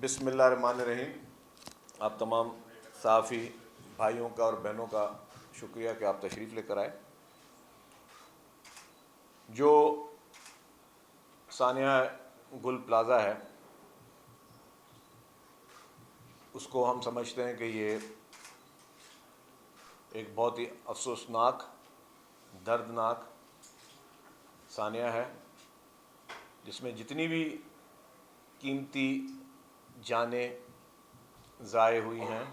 بسم اللہ الرحمن الرحیم۔ آپ تمام صحافی بھائیوں کا اور بہنوں کا شکریہ کہ آپ تشریف لے کر آئے۔ جو سانحہ گل پلازا ہے اس کو ہم سمجھتے ہیں کہ یہ ایک بہت ہی افسوسناک، دردناک سانحہ ہے، جس میں جتنی بھی قیمتی جانیں ضائع ہوئی ہیں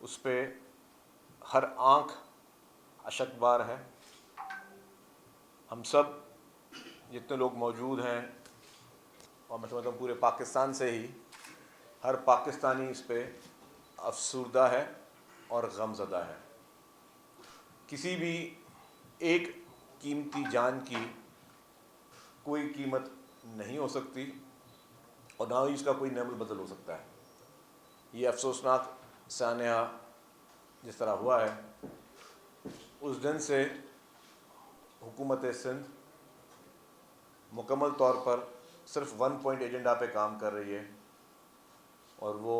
اس پہ ہر آنکھ اشک بار ہے۔ ہم سب جتنے لوگ موجود ہیں، اور میں سمجھتا ہوں پورے پاکستان سے ہی ہر پاکستانی اس پہ افسردہ ہے اور غم زدہ ہے۔ کسی بھی ایک قیمتی جان کی کوئی قیمت نہیں ہو سکتی اور نہ ہی اس کا کوئی نعم البدل ہو سکتا ہے۔ یہ افسوسناک سانحہ جس طرح ہوا ہے، اس دن سے حکومت سندھ مکمل طور پر صرف ون پوائنٹ ایجنڈا پہ کام کر رہی ہے، اور وہ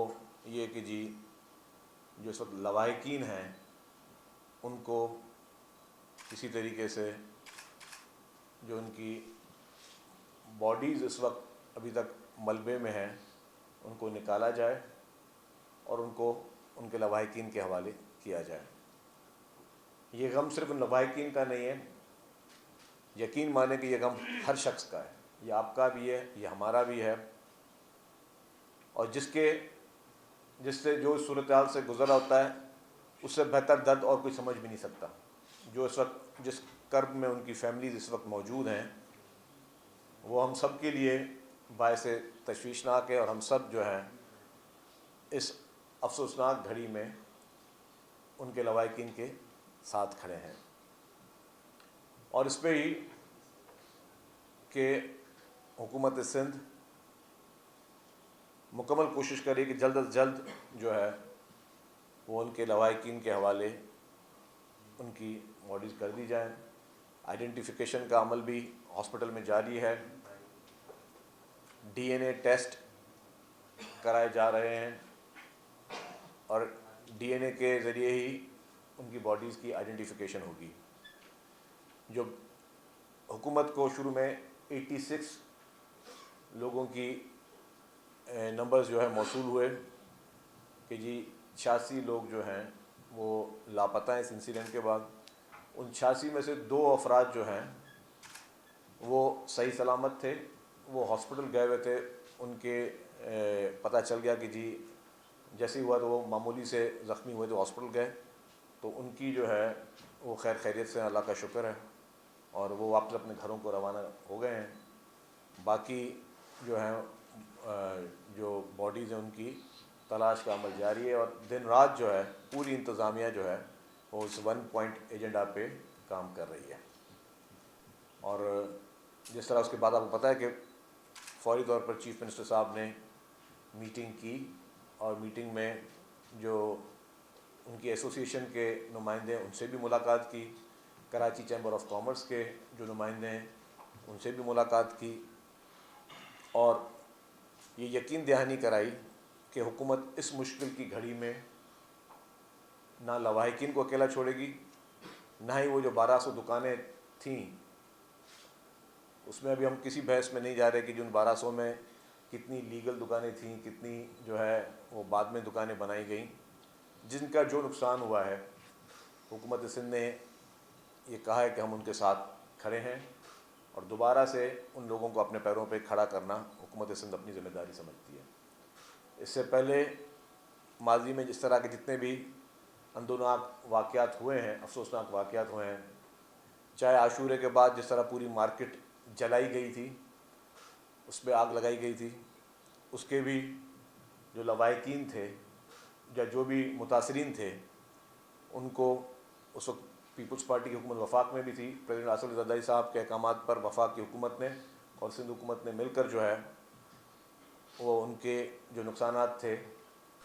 یہ کہ جو اس وقت لواحقین ہیں ان کو کسی طریقے سے جو ان کی باڈیز اس وقت ابھی تک ملبے میں ہیں ان کو نکالا جائے اور ان کو ان کے لواحقین کے حوالے کیا جائے۔ یہ غم صرف ان لواحقین کا نہیں ہے، یقین مانیں کہ یہ غم ہر شخص کا ہے، یہ آپ کا بھی ہے، یہ ہمارا بھی ہے، اور جس سے جو صورتحال سے گزرا ہوتا ہے اس سے بہتر درد اور کوئی سمجھ بھی نہیں سکتا۔ جو اس وقت جس کرب میں ان کی فیملیز اس وقت موجود ہیں وہ ہم سب کے لیے باعث تشویشناک ہے، اور ہم سب جو ہیں اس افسوسناک گھڑی میں ان کے لواحقین کے ساتھ کھڑے ہیں۔ اور اس پہ ہی کہ حکومت سندھ مکمل کوشش کرے کہ جلد از جلد جو ہے وہ ان کے لواحقین کے حوالے ان کی باڈیز کر دی جائیں۔ آئیڈینٹیفیکیشن کا عمل بھی ہاسپٹل میں جاری ہے، ڈی این اے ٹیسٹ کرائے جا رہے ہیں، اور ڈی این اے کے ذریعے ہی ان کی باڈیز کی آئیڈینٹیفیکیشن ہوگی۔ جو حکومت کو شروع میں 86 لوگوں کی نمبرز جو ہے موصول ہوئے کہ 86 لوگ جو ہیں وہ لاپتہ ہیں اس انسیڈنٹ کے بعد۔ ان 86 میں سے 2 افراد جو ہیں وہ صحیح سلامت تھے، وہ ہاسپٹل گئے ہوئے تھے، ان کے پتہ چل گیا کہ جیسے ہی ہوا تو وہ معمولی سے زخمی ہوئے تو ہاسپٹل گئے، تو ان کی جو ہے وہ خیر خیریت سے، اللہ کا شکر ہے، اور وہ واپس اپنے گھروں کو روانہ ہو گئے ہیں۔ باقی جو ہیں جو باڈیز ہیں ان کی تلاش کا عمل جاری ہے، اور دن رات جو ہے پوری انتظامیہ جو ہے وہ اس ون پوائنٹ ایجنڈا پہ کام کر رہی ہے۔ اور جس طرح اس کے بعد آپ کو پتہ ہے کہ فوری طور پر چیف منسٹر صاحب نے میٹنگ کی، اور میٹنگ میں جو ان کی ایسوسیشن کے نمائندے ہیں ان سے بھی ملاقات کی، کراچی چیمبر آف کامرس کے جو نمائندے ہیں ان سے بھی ملاقات کی، اور یہ یقین دہانی کرائی کہ حکومت اس مشکل کی گھڑی میں نہ لواحقین کو اکیلا چھوڑے گی، نہ ہی وہ جو 1200 دکانیں تھیں اس میں ابھی ہم کسی بحث میں نہیں جا رہے کہ جو ان 1200 میں کتنی لیگل دکانیں تھیں، کتنی جو ہے وہ بعد میں دکانیں بنائی گئیں، جن کا جو نقصان ہوا ہے حکومت سندھ نے یہ کہا ہے کہ ہم ان کے ساتھ کھڑے ہیں، اور دوبارہ سے ان لوگوں کو اپنے پیروں پہ کھڑا کرنا حکومت سندھ اپنی ذمہ داری سمجھتی ہے۔ اس سے پہلے ماضی میں جس طرح کے جتنے بھی اندوناک واقعات ہوئے ہیں، افسوسناک واقعات ہوئے ہیں، چاہے عاشورے کے بعد جس طرح پوری مارکیٹ جلائی گئی تھی، اس پہ آگ لگائی گئی تھی، اس کے بھی جو لواحقین تھے یا جو بھی متاثرین تھے ان کو اس وقت پیپلز پارٹی کی حکومت وفاق میں بھی تھی، پریزیڈنٹ آصف علی زرداری صاحب کے احکامات پر وفاق کی حکومت نے اور سندھ حکومت نے مل کر جو ہے وہ ان کے جو نقصانات تھے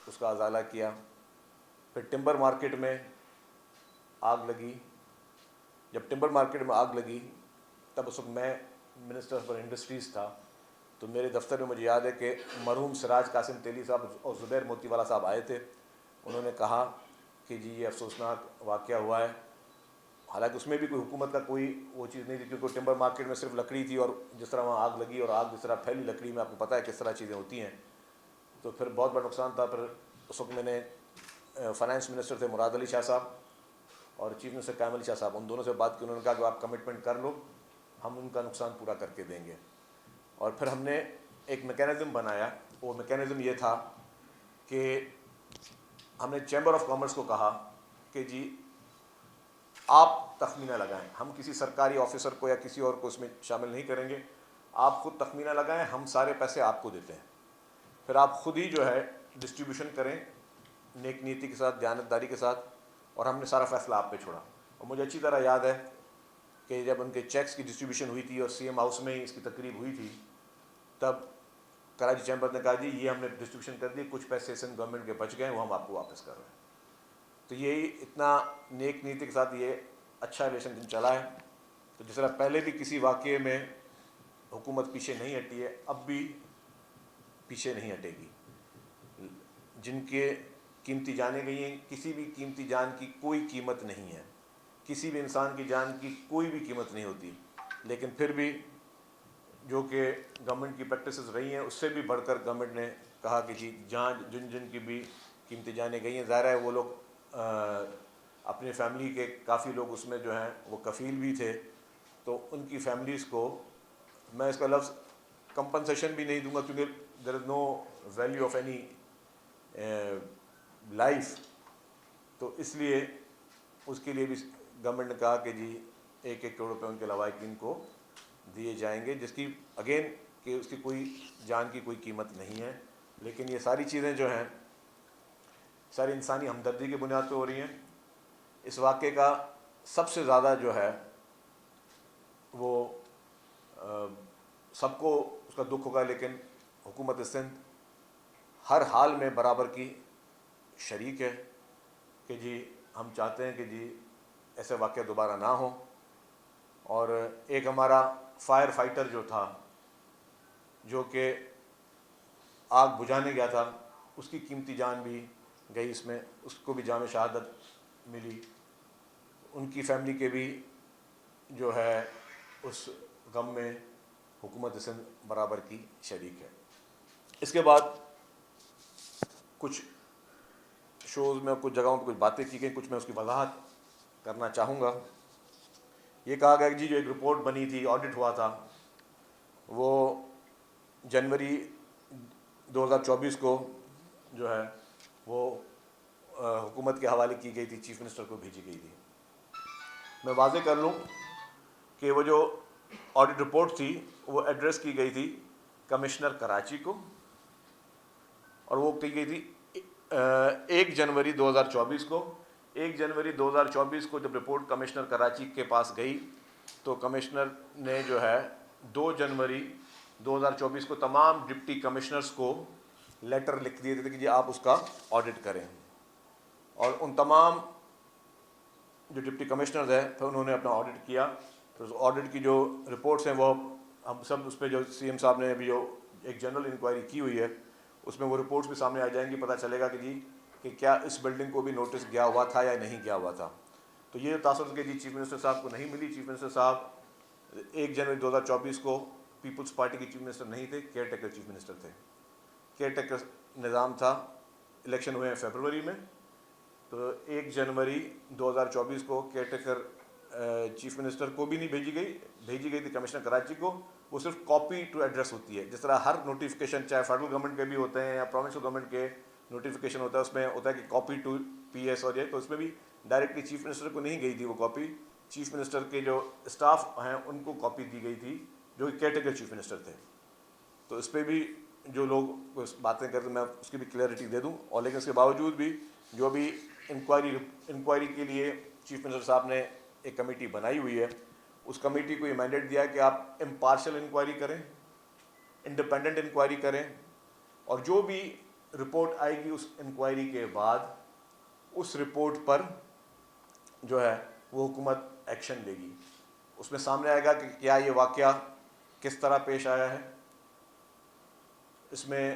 اس کا ازالہ کیا۔ پھر ٹمبر مارکیٹ میں آگ لگی، جب ٹمبر مارکیٹ میں آگ لگی تب اس وقت میں منسٹر فار انڈسٹریز تھا، تو میرے دفتر میں مجھے یاد ہے کہ مرحوم سراج قاسم تیلی صاحب اور زبیر موتی والا صاحب آئے تھے. انہوں نے کہا کہ جی یہ افسوسناک واقعہ ہوا ہے. حالانکہ اس میں بھی کوئی حکومت کا کوئی وہ چیز نہیں تھی, کیونکہ ٹمبر مارکیٹ میں صرف لکڑی تھی, اور جس طرح وہاں آگ لگی اور آگ جس طرح پھیلی لکڑی میں, آپ کو پتہ ہے کس طرح چیزیں ہوتی ہیں. تو پھر بہت بڑا نقصان تھا. پھر اس وقت میں نے فائنانس منسٹر تھے مراد علی شاہ صاحب اور چیف منسٹر قائم علی شاہ صاحب, ان دونوں سے بات کی. انہوں نے کہا کہ آپ کمٹمنٹ کر لو, ہم ان کا نقصان پورا کر کے دیں گے. اور پھر ہم نے ایک میکینزم بنایا. وہ میکینزم یہ تھا کہ ہم نے چیمبر آف کامرس کو کہا کہ جی آپ تخمینہ لگائیں, ہم کسی سرکاری آفیسر کو یا کسی اور کو اس میں شامل نہیں کریں گے, آپ خود تخمینہ لگائیں, ہم سارے پیسے آپ کو دیتے ہیں, پھر آپ خود ہی جو ہے ڈسٹریبیوشن کریں نیک نیتی کے ساتھ, دیانتداری کے ساتھ, اور ہم نے سارا فیصلہ آپ پہ چھوڑا. اور مجھے اچھی طرح یاد ہے کہ جب ان کے چیکس کی ڈسٹریبیوشن ہوئی تھی اور سی ایم ہاؤس میں ہی اس کی تقریب ہوئی تھی, تب کراچی چیمبر نے کہا جی یہ ہم نے ڈسٹریبیوشن کر دی, کچھ پیسے سندھ گورنمنٹ کے بچ گئے, وہ ہم آپ کو واپس کر رہے ہیں. تو یہی اتنا نیک نیتی کے ساتھ یہ اچھا ریلیشن چلا ہے. تو جس طرح پہلے بھی کسی واقعے میں حکومت پیچھے نہیں ہٹی ہے, اب بھی پیچھے نہیں ہٹے گی. جن کے قیمتی جانیں گئی ہیں, کسی بھی قیمتی جان کی کوئی قیمت نہیں ہے, کسی بھی انسان کی جان کی کوئی بھی قیمت نہیں ہوتی, لیکن پھر بھی جو کہ گورنمنٹ کی پریکٹسز رہی ہیں اس سے بھی بڑھ کر گورنمنٹ نے کہا کہ جی جان جن کی بھی قیمتی جانیں گئی ہیں, ظاہر ہے وہ لوگ اپنے فیملی کے کافی لوگ اس میں جو ہیں وہ کفیل بھی تھے, تو ان کی فیملیز کو میں اس کا لفظ کمپنسیشن بھی نہیں دوں گا, کیونکہ there is no value of any life. تو اس لیے اس کے لیے بھی گورنمنٹ نے کہا کہ جی 1-1 کروڑ روپے ان کے لواحقین کو دیے جائیں گے, جس کی اگین کہ اس کی کوئی جان کی کوئی قیمت نہیں ہے. لیکن یہ ساری چیزیں جو ہیں ساری انسانی ہمدردی کی بنیاد پہ ہو رہی ہیں. اس واقعے کا سب سے زیادہ جو ہے وہ سب کو اس کا دکھ ہوگا, لیکن حکومت سندھ ہر حال میں برابر کی شریک ہے کہ جی ہم چاہتے ہیں کہ جی ایسے واقعہ دوبارہ نہ ہوں. اور ایک ہمارا فائر فائٹر جو تھا, جو کہ آگ بجھانے گیا تھا, اس کی قیمتی جان بھی گئی اس میں, اس کو بھی جام شہادت ملی. ان کی فیملی کے بھی جو ہے اس غم میں حکومت سندھ برابر کی شریک ہے. اس کے بعد کچھ شوز میں کچھ جگہوں پہ کچھ باتیں کی گئیں, کچھ میں اس کی وضاحت کرنا چاہوں گا. یہ کہا گیا کہ جی جو ایک رپورٹ بنی تھی, آڈٹ ہوا تھا, وہ جنوری 2024 کو جو ہے وہ حکومت کے حوالے کی گئی تھی, چیف منسٹر کو بھیجی گئی تھی. میں واضح کر لوں کہ وہ جو آڈٹ رپورٹ تھی وہ ایڈریس کی گئی تھی کمشنر کراچی کو, اور وہ کی گئی تھی 1 جنوری 2024 کو. 1 جنوری 2024 کو جب رپورٹ کمشنر کراچی کے پاس گئی تو کمشنر نے جو ہے 2 جنوری 2024 کو تمام ڈپٹی کمشنرز کو لیٹر لکھ دیے تھے کہ جی آپ اس کا آڈٹ کریں. اور ان تمام جو ڈپٹی کمشنرز ہیں پھر انہوں نے اپنا آڈٹ کیا. تو آڈٹ کی جو رپورٹس ہیں وہ ہم سب اس پہ جو سی ایم صاحب نے ابھی جو ایک جنرل انکوائری کی ہوئی ہے اس میں وہ رپورٹس بھی سامنے آ جائیں گی, پتہ چلے گا کہ جی کہ کیا اس بلڈنگ کو بھی نوٹس گیا ہوا تھا یا نہیں گیا ہوا تھا. تو یہ تاثر کہ جی چیف منسٹر صاحب کو نہیں ملی. چیف منسٹر صاحب 1 جنوری 2024 کو پیپلز پارٹی کے چیف منسٹر نہیں تھے, کیئر ٹیکر چیف منسٹر تھے. کیئر ٹیکر نظام تھا, الیکشن ہوئے ہیں فیبروری میں, تو 1 جنوری 2024 کو کیئر ٹیکر چیف منسٹر کو بھی نہیں بھیجی گئی تھی کمشنر کراچی کو. وہ صرف کاپی ٹو ایڈریس ہوتی ہے, جس طرح ہر نوٹیفیکیشن چاہے فیڈرل گورنمنٹ کے بھی ہوتے ہیں یا پروونشل گورنمنٹ کے نوٹیفیکیشن ہوتا ہے, اس میں ہوتا ہے کہ کاپی ٹو پی ایس, اور یہ تو اس میں بھی ڈائریکٹلی چیف منسٹر کو نہیں گئی تھی وہ کاپی, چیف منسٹر کے جو اسٹاف ہیں ان کو کاپی دی گئی تھی جو کہ کیئر ٹیکر چیف منسٹر تھے. تو اس پہ بھی جو لوگ باتیں کرتے ہیں میں اس کی بھی کلیئرٹی دے دوں. اور لیکن اس کے باوجود بھی جو بھی انکوائری کے لیے چیف منسٹر صاحب نے ایک کمیٹی بنائی ہوئی ہے, اس کمیٹی کو یہ مینڈیٹ دیا کہ آپ امپارشل انکوائری کریں, انڈیپینڈنٹ انکوائری کریں, اور جو بھی رپورٹ آئے گی اس انکوائری کے بعد اس رپورٹ پر جو ہے وہ حکومت ایکشن لے گی. اس میں سامنے آئے گا کہ کیا یہ واقعہ کس طرح پیش آیا ہے, اس میں